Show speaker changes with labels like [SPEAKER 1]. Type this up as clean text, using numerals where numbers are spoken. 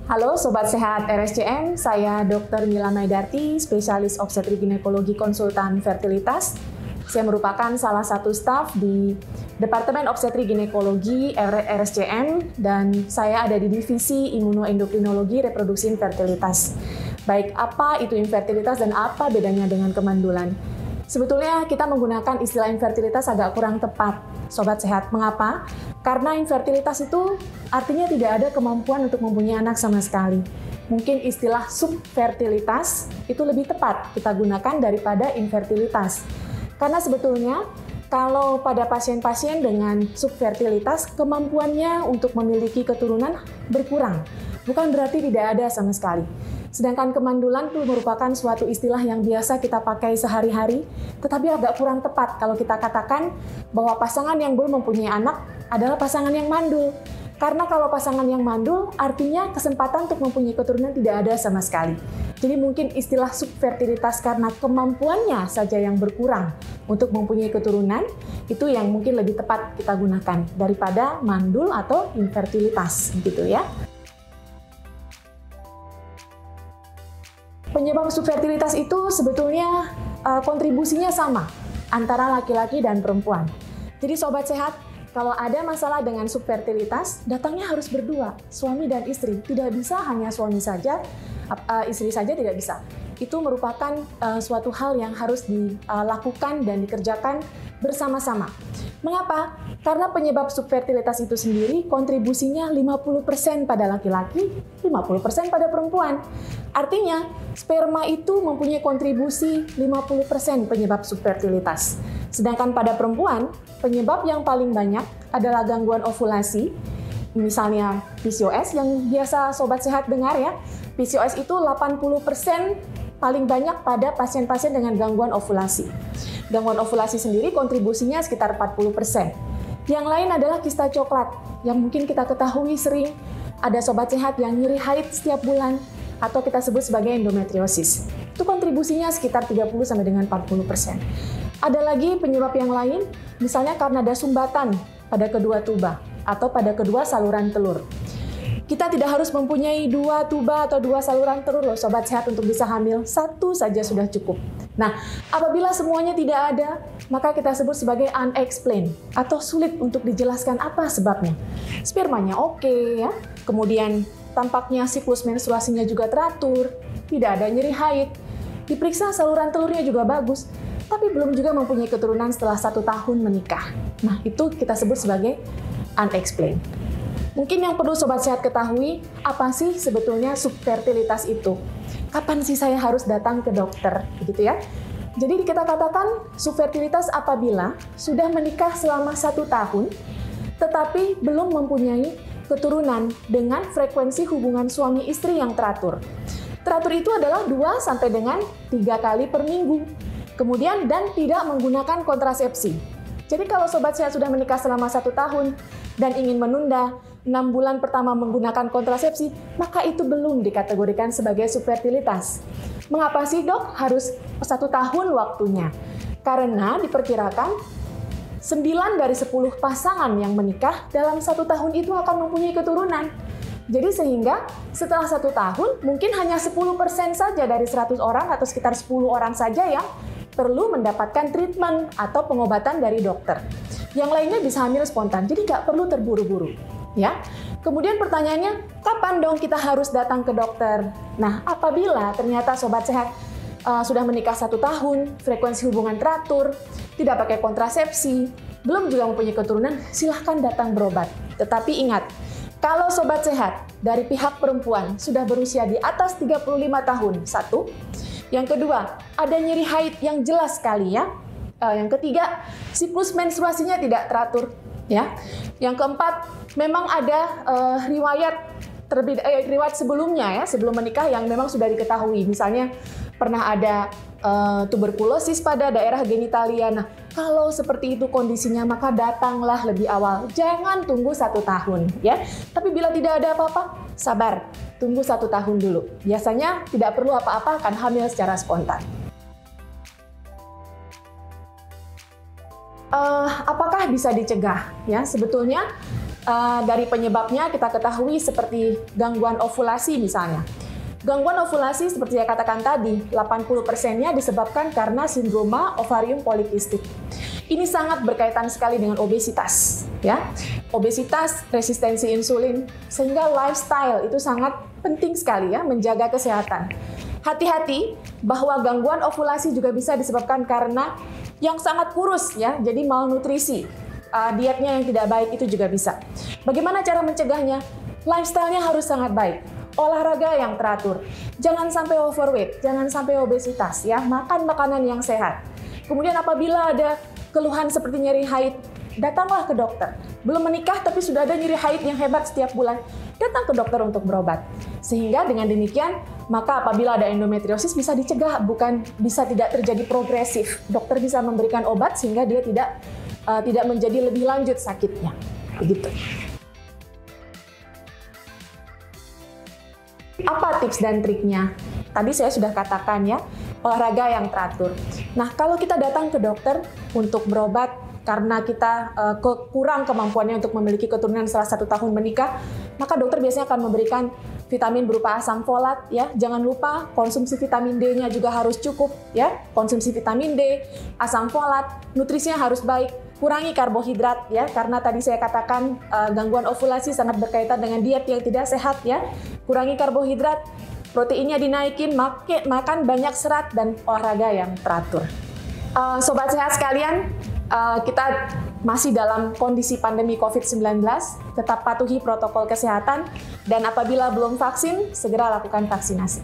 [SPEAKER 1] Halo Sobat Sehat RSCM, saya Dr. Mila Maidarti, spesialis obstetrik ginekologi konsultan fertilitas. Saya merupakan salah satu staf di Departemen Obstetrik Ginekologi RSCM dan saya ada di Divisi Imunoendokrinologi Reproduksi Infertilitas. Baik, apa itu infertilitas dan apa bedanya dengan kemandulan? Sebetulnya kita menggunakan istilah infertilitas agak kurang tepat, Sobat Sehat. Mengapa? Karena infertilitas itu artinya tidak ada kemampuan untuk mempunyai anak sama sekali. Mungkin istilah subfertilitas itu lebih tepat kita gunakan daripada infertilitas. Karena sebetulnya kalau pada pasien-pasien dengan subfertilitas, kemampuannya untuk memiliki keturunan berkurang. Bukan berarti tidak ada sama sekali. Sedangkan kemandulan itu merupakan suatu istilah yang biasa kita pakai sehari-hari, tetapi agak kurang tepat kalau kita katakan bahwa pasangan yang belum mempunyai anak adalah pasangan yang mandul. Karena kalau pasangan yang mandul, artinya kesempatan untuk mempunyai keturunan tidak ada sama sekali. Jadi mungkin istilah subfertilitas karena kemampuannya saja yang berkurang untuk mempunyai keturunan, itu yang mungkin lebih tepat kita gunakan daripada mandul atau infertilitas, gitu ya. Penyebab subfertilitas itu sebetulnya kontribusinya sama antara laki-laki dan perempuan. Jadi Sobat Sehat, kalau ada masalah dengan subfertilitas, datangnya harus berdua, suami dan istri. Tidak bisa hanya suami saja, istri saja tidak bisa. Itu merupakan suatu hal yang harus dilakukan dan dikerjakan bersama-sama. Mengapa? Karena penyebab subfertilitas itu sendiri kontribusinya 50% pada laki-laki, 50% pada perempuan. Artinya, sperma itu mempunyai kontribusi 50% penyebab subfertilitas. Sedangkan pada perempuan, penyebab yang paling banyak adalah gangguan ovulasi, misalnya PCOS yang biasa Sobat Sehat dengar ya. PCOS itu 80% paling banyak pada pasien-pasien dengan gangguan ovulasi. Gangguan ovulasi sendiri kontribusinya sekitar 40%. Yang lain adalah kista coklat, yang mungkin kita ketahui sering ada Sobat Sehat yang nyeri haid setiap bulan, atau kita sebut sebagai endometriosis. Itu kontribusinya sekitar 30 sampai dengan 40%. Ada lagi penyebab yang lain, misalnya karena ada sumbatan pada kedua tuba atau pada kedua saluran telur. Kita tidak harus mempunyai 2 tuba atau 2 saluran telur loh Sobat Sehat untuk bisa hamil, 1 saja sudah cukup. Nah, apabila semuanya tidak ada, maka kita sebut sebagai unexplained atau sulit untuk dijelaskan apa sebabnya. Spermanya oke ya, kemudian tampaknya siklus menstruasinya juga teratur, tidak ada nyeri haid, diperiksa saluran telurnya juga bagus, tapi belum juga mempunyai keturunan setelah 1 tahun menikah. Nah, itu kita sebut sebagai unexplained. Mungkin yang perlu Sobat Sehat ketahui, apa sih sebetulnya subfertilitas itu? Kapan sih saya harus datang ke dokter? Begitu ya. Jadi kita katakan subfertilitas apabila sudah menikah selama 1 tahun, tetapi belum mempunyai keturunan dengan frekuensi hubungan suami istri yang teratur. Teratur itu adalah 2 sampai dengan 3 kali per minggu. Kemudian dan tidak menggunakan kontrasepsi. Jadi kalau Sobat Sehat sudah menikah selama 1 tahun dan ingin menunda 6 bulan pertama menggunakan kontrasepsi, maka itu belum dikategorikan sebagai subfertilitas. Mengapa sih dok harus 1 tahun waktunya? Karena diperkirakan 9 dari 10 pasangan yang menikah dalam 1 tahun itu akan mempunyai keturunan. Jadi sehingga setelah 1 tahun mungkin hanya 10% saja dari 100 orang atau sekitar 10 orang saja yang perlu mendapatkan treatment atau pengobatan dari dokter. Yang lainnya bisa hamil spontan, jadi nggak perlu terburu-buru. Ya. Kemudian pertanyaannya, kapan dong kita harus datang ke dokter? Nah, apabila ternyata Sobat Sehat sudah menikah 1 tahun, frekuensi hubungan teratur, tidak pakai kontrasepsi, belum juga mempunyai keturunan, silahkan datang berobat. Tetapi ingat, kalau Sobat Sehat dari pihak perempuan sudah berusia di atas 35 tahun, 1. Yang kedua, ada nyeri haid yang jelas sekali ya. Yang ketiga, siklus menstruasinya tidak teratur. Ya. Yang keempat, memang ada riwayat sebelumnya ya, sebelum menikah yang memang sudah diketahui. Misalnya pernah ada tuberkulosis pada daerah genitalia. Nah, kalau seperti itu kondisinya maka datanglah lebih awal. Jangan tunggu 1 tahun ya. Tapi bila tidak ada apa-apa, sabar. Tunggu 1 tahun dulu. Biasanya tidak perlu apa-apa akan hamil secara spontan. Apakah bisa dicegah? Ya, sebetulnya Dari penyebabnya kita ketahui seperti gangguan ovulasi misalnya. Gangguan ovulasi seperti saya katakan tadi, 80%-nya disebabkan karena sindroma ovarium polikistik. Ini sangat berkaitan sekali dengan obesitas, ya. Obesitas, resistensi insulin, sehingga lifestyle itu sangat penting sekali ya, menjaga kesehatan. Hati-hati bahwa gangguan ovulasi juga bisa disebabkan karena yang sangat kurus ya, jadi malnutrisi. Dietnya yang tidak baik itu juga bisa. Bagaimana cara mencegahnya? Lifestyle-nya harus sangat baik. Olahraga yang teratur. Jangan sampai overweight, jangan sampai obesitas ya. Makan makanan yang sehat. Kemudian apabila ada keluhan seperti nyeri haid, datanglah ke dokter. Belum menikah tapi sudah ada nyeri haid yang hebat setiap bulan, datang ke dokter untuk berobat. Sehingga dengan demikian, maka apabila ada endometriosis bisa dicegah, bukan bisa tidak terjadi progresif. Dokter bisa memberikan obat sehingga dia tidak menjadi lebih lanjut sakitnya. Begitu. Apa tips dan triknya? Tadi saya sudah katakan ya, olahraga yang teratur. Nah, kalau kita datang ke dokter untuk berobat karena kita kurang kemampuannya untuk memiliki keturunan setelah 1 tahun menikah, maka dokter biasanya akan memberikan vitamin berupa asam folat ya. Jangan lupa konsumsi vitamin D-nya juga harus cukup ya. Konsumsi vitamin D, asam folat, nutrisinya harus baik. Kurangi karbohidrat ya, karena tadi saya katakan gangguan ovulasi sangat berkaitan dengan diet yang tidak sehat ya. Kurangi karbohidrat, proteinnya dinaikin, makan banyak serat dan olahraga yang teratur. Sobat sehat sekalian, kita masih dalam kondisi pandemi COVID-19, tetap patuhi protokol kesehatan dan apabila belum vaksin, segera lakukan vaksinasi.